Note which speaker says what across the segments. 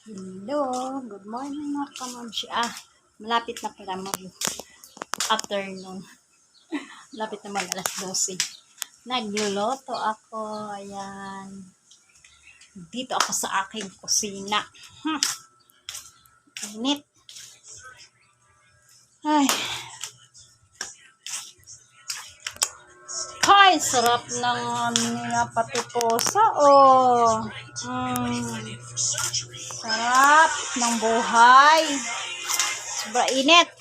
Speaker 1: Hello, good morning mga kamamshi. Malapit na pala afternoon. Malapit naman alas 12. Nagluluto ako. Ayan. Dito ako sa aking kusina. Init. Ay, sarap ng patiposa. Sarap ng buhay. Sobra init.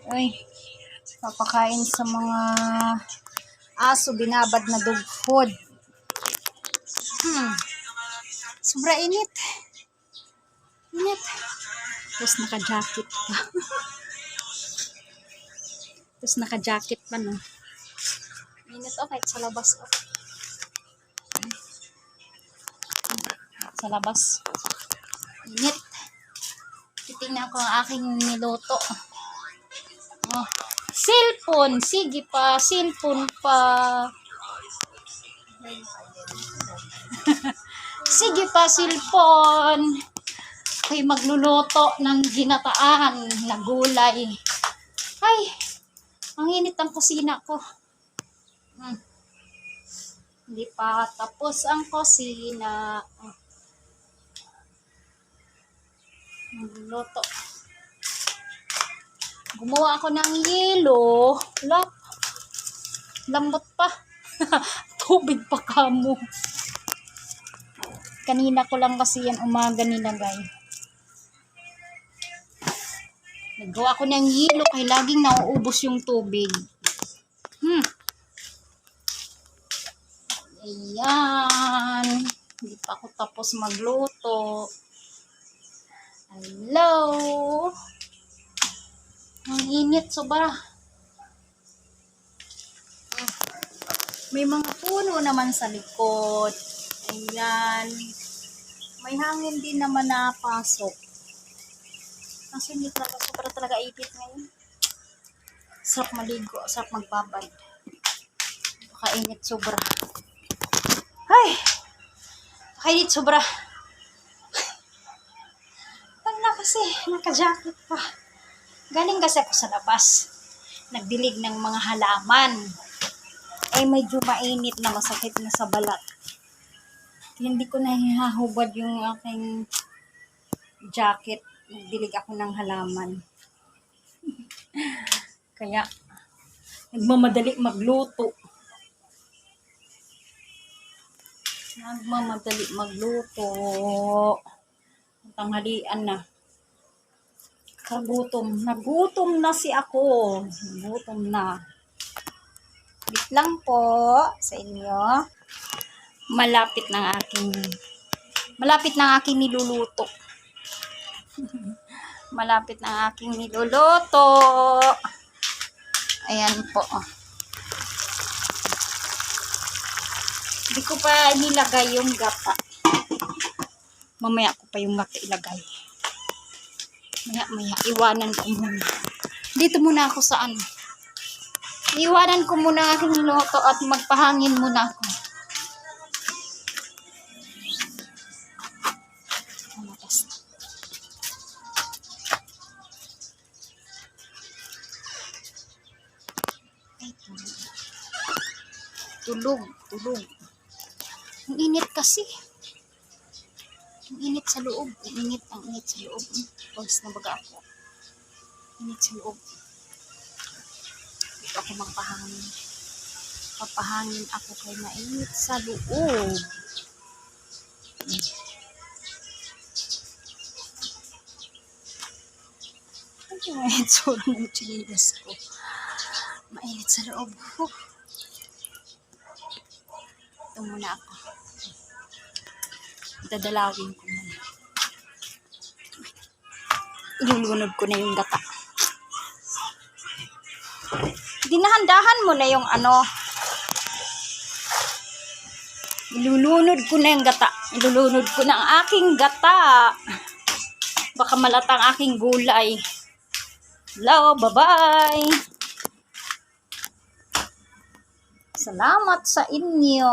Speaker 1: Ay, papakain sa mga aso, binabad na dog food. Sobra init. Init. Tapos naka-jacket pa. Tapos naka-jacket pa, no? Init, kahit sa labas. Sa labas. Init. Titingnan ko ang aking niluto. Cellphone. Sige pa. Cellphone pa. Sige pa, cellphone. Ay, magluluto ng ginataan na gulay. Ay, ang init ang kusina ko. Hindi pa tapos ang kusina. Magluluto. Gumawa ako ng yelo. Lambot pa. Tubig pa kamo. Kanina ko lang kasi yan umaga nilagay. Nagawa ko ng yelo kaya laging nauubos yung tubig. Ayan. Hindi pa ako tapos magluto. Hello. Ang init sobra. May mga puno naman sa likod. Ayan. May hangin din naman napasok. Kasi hindi talaga sobra talaga init ngayon. Sarap maligo, sarap magbabad. Kainit sobra. Ay! Kainit sobra. Pag na kasi, naka-jacket pa. Galing kasi ako sa labas. Nagdilig ng mga halaman. Ay medyo mainit na, masakit na sa balat. Hindi ko na hihahubad yung aking jacket. Nagdilig ako ng halaman. Kaya, nagmamadali magluto. Tanghalian na. Nagutom na si ako. Nagutom na. Bit lang po sa inyo. Malapit ng aking niluluto. Malapit ng aking niluluto. Ayan po. Hindi ko pa nilagay yung gata. Mamaya ko pa yung gata ilagay. Maya, iwanan ko muna. Dito muna ako sa ano. Iwanan ko muna ang aking niluto at magpahangin muna ako. Tulog. Ang init kasi. Ang init sa loob. Ang init sa loob. Pagos na baga ako. Init sa loob. Dito ako magpahangin. Papahangin ako kay mainit sa loob. Ano yung mainit sa loob ng chinilas ko? Mainit sa loob. Ito muna ako. Dadalawin ko muna. Ilulunod ko na yung gata. Dinahandahan mo na yung ano. Ilulunod ko na yung gata. Ilulunod ko na ang aking gata. Baka malatang aking gulay. Hello, bye-bye. Salamat sa inyo.